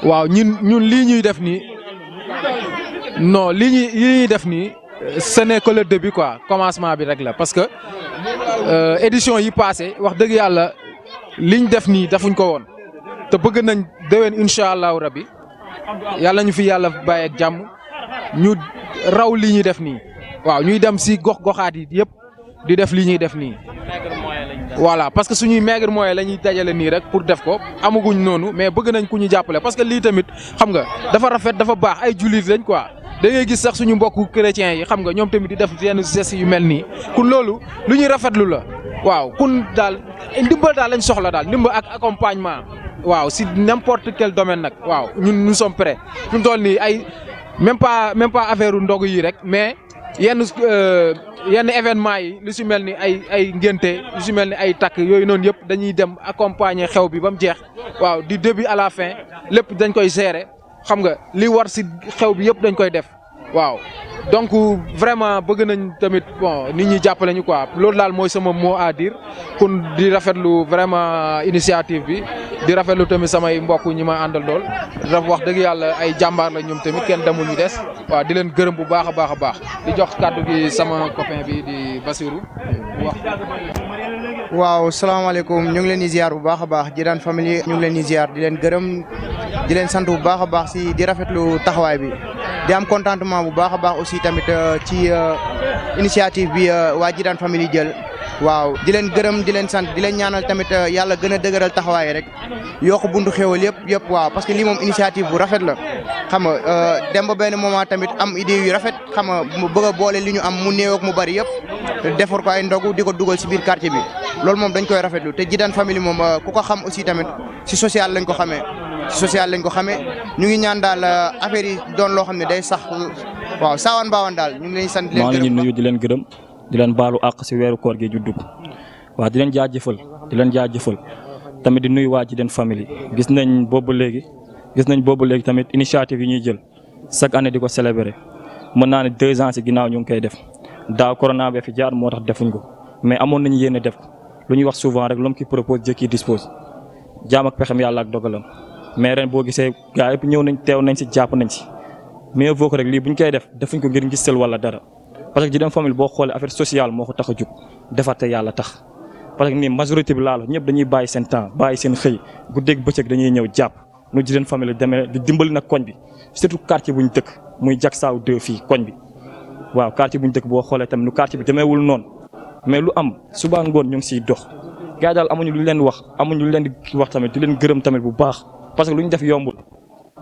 waaw ñun lii ñuy def nii non lii ñuy def nii ce n'est que le début quoi commencement bi rek la parce que édition yi passé wax dëgg yàlla liñ def nii defuñ ko woon te bëgg nañ déwén incha allahu rabbi yàlla ñu fi yàlla bàyyi ak jàmm ñu raw lii ñuy def nii waaw ñuy dem si gox-goxaat yi yëpp di def lii ñuy def nii. voilà parce que suñuy maigre moyen la ñuy dajale nii rek pour def ko amaguñ noonu mais bëgg nañ ku ñu jàppale parce que lii tamit xam nga dafa rafet dafa baax ay jullit lañ quoi da ngay gis sax suñu mbokku chrétiens yi xam nga ñoom tamit di def yenn gestes yu mel nii kun loolu lu ñuy rafetlu la waaw kun daal ndimbal daal lañ soxla daal ndimbal ak accompagnement waaw si n'importe quel domaine nag waaw ñun nous sommes prêts fi mu toll nii ay même pas affaire ndogu yi rek mais yenn événement yi lu si mel ni ay ngénte lu si mel ni ay takk yooyu noonu yëpp dañuy dem accompagner xew bi ba mu jeex waaw du début à la fin lépp dañ koy gérer xam nga li war si xew bi yëpp dañ koy def waaw donc vraiment bëgg nañ tamit bon nit ñi jàppale ñu quoi loolu daal mooy sama mot à dire kon di rafetlu vraiment initiative bi di rafetlu tamit samay mbokk ñi ma àndal lool dafa wax dëgg yàlla ay jàmbaar la ñoom tamit kenn demul ñu des waaw di leen gërëm bu baax a baax a baax di jox kàddu gi sama copain bi di Basirou wax. waaw salaamaaleykum ñu ngi leen di ziar bu baax a baax Djidane famille ñu ngi leen di ziar di leen gërëm di leen sant bu baax a baax si di rafetlu taxawaay bi di am contentement bu baax a baax aussi tamit ci initiative bi waa Djidane famille jël waaw di leen gërëm di leen sant di leen ñaanal tamit yàlla gën a dëgëral taxawaay rek yokk buntu xéwal yëpp waaw parce que lii moom initiative bu rafet la xam nga dem ba benn moment tamit am idée yu rafet xam nga mu bëgg a boole li ñu am mu néew ak mu bari yëpp defar ko ay ndogu di ko dugal si biir quartier bi loolu moom dañ koy rafetlu te Djidane famille moom ku ko xam aussi tamit si social lañ ko xamee ñu ngi ñaan daal affaire yi doon loo xam ne day sax waaw saawaan baawaan daal ñu ngi leen sant di leen gërëm nuyu di leen gërëm di leen baalu àq si weeru koor gi ju dugg waaw di leen jaajëfal tamit di nuyu waa Djidane famille gis nañ boobu léegi tamit initiative yi ñuy jël chaque année di ko célébrer mën naa ne 2 ans si ginnaaw ñu ngi koy def daaw corona bi fi jaar moo tax defuñ ko mais amoon nañu yéene def ko lu ñuy wax souvent rek l'homme qui propose Dieu qui dispose jaam ak pexem yàlla ak dogalam mais ren boo gisee gars yëpp ñëw nañ teew nañ si jàpp nañ si mais boo ko rek lii buñ koy def defuñ ko ngir ngistal wala dara parce que Djidane famille boo xoolee affaire sociale moo ko tax a jug defar te yàlla tax parce que nii majorité bi laalo ñëpp dañuy bàyyi seen temps bàyyi seen xëy guddeeg bëccëg dañuy ñëw jàpp nu Djidane famille demee di dimbali nag koñ bi surtout quartier buñ dëkk muy Jaksaaw 2 fii koñ bi waaw quartier buñ dëkk boo xoolee tamit nu quartier bi demeewul noonu mais lu am suba ngoon ñu ngi siy dox gars daal amuñu lu leen wax amuñu lu leen di wax tamit di leen gërëm tamit bu baax parce que lu ñu def yombul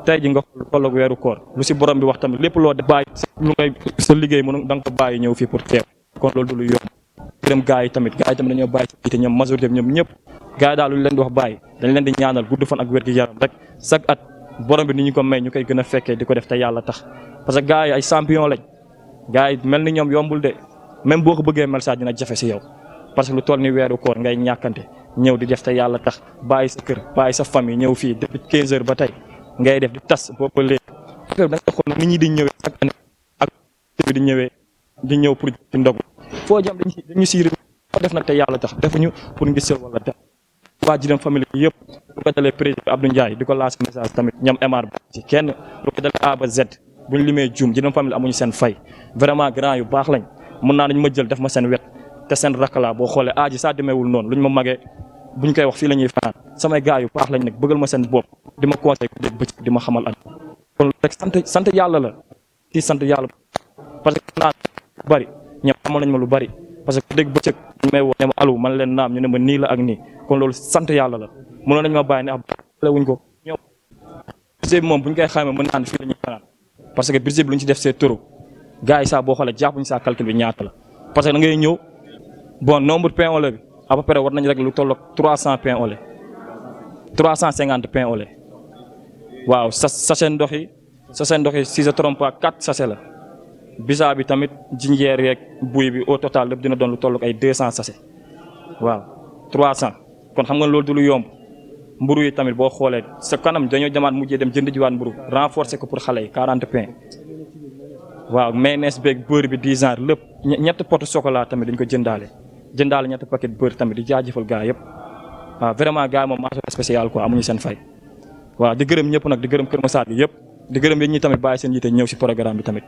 tey ji nga tolloog weeru koor lu si borom bi wax tamit lépp loo def bàyyi lu ngay sa liggéey mënu da nga ko bàyyi ñëw fii pour teew kon loolu du lu yomb gërëm gars yi tamit dañoo bàyyi si te ñoom majorité bi ñoom ñëpp gars yi daal lu leen di wax bàyyi dañ leen di ñaanal gudd fan ak wér gi yaram rek chaque at borom bi ni ñu ko may ñu koy gën a fekkee di ko def te yàlla tax parce que gars yi ay champion lañ gars yi mel ni ñoom yombul de même boo ko bëggee mel saa dina jafe si yow parce que lu toll ni weeru koor ngay ñàkkante ñëw di def te yàlla tax bàyyi sa kër bàyyi sa famille ñëw fii depuis 15 heures ba tey ngay def di tas boobu léegi da nga xool nit ñi di ñëwee chaque année ak di ñëw pour di ndogu foo jëm dañu siy def nag te yàlla tax defuñu pour ngisal wala def waa Djidane famille yëpp lu ko dalee président Abdou Ndiaye di ko lancé message tamit ñoom MR ci kenn lu ko dalee A ba Z buñ limee juum Djidane famille amuñu seen fay vraiment grand yu baax lañ mën naa nañ ma jël def ma seen wet te seen rakk laa boo xoolee aaji saa demeewul noonu luñ ma magee buñ koy wax fii la ñuy fanaan samay gars yu baax lañ nag bëggal ma seen bopp di ma conseil ko dégg bëccëg di ma xamal ak kon rek sant yàlla la ci sant yàlla parce que naan lu bari ñoom xamal nañ ma lu bari parce que dégg bëccëg ñu may woo ne ma alu man leen naam ñu ne ma nii la ak nii kon loolu sant yàlla la mënoon nañ ma bàyyi ne wuñ ko ñoom budget bi moom buñ koy xayma mën naan fii la ñuy fanaan parce que budget bi lu ñu ci def c'est trop gars yi saa boo xoolee jàppuñ saa calcul bi ñaata la parce que da ngay ñëw bon nombre pain au lait bi à peu près war nañ rek lu tolloog 300 pain au lait 350 pain au lait waaw sachet ndox yi si je trompe pas 4 sachets la bisaab bi tamit jinjeer yeeg buy bi au total lépp dina doon lu tolloog ay 200 sachets waaw 300 kon xam nga loolu du lu yomb mburu yi tamit boo xoolee sa kanam dañoo jamaat mujjee dem jënd jiwaat mburu renforcer ko pour xale yi 40 pain waaw mayonnaise beeg beurre bi 10 ans lépp ñetti potu chocolat tamit dañ ko jëndaale ñetti paquet beurre tamit di jaajëfal gars yëpp waaw vraiment gars yi moom mention spéciale quoi amuñu seen fay waaw di gërëm ñëpp nag di gërëm Kër Massar gi yëpp di gërëm yéen ñi tamit bàyyi seen yite ñëw si programme bi tamit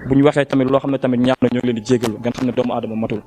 bu ñu waxee tamit loo xam ne tamit ñaaw na ñoo ngi leen di jégalu ngeen xam ne doomu aadama matul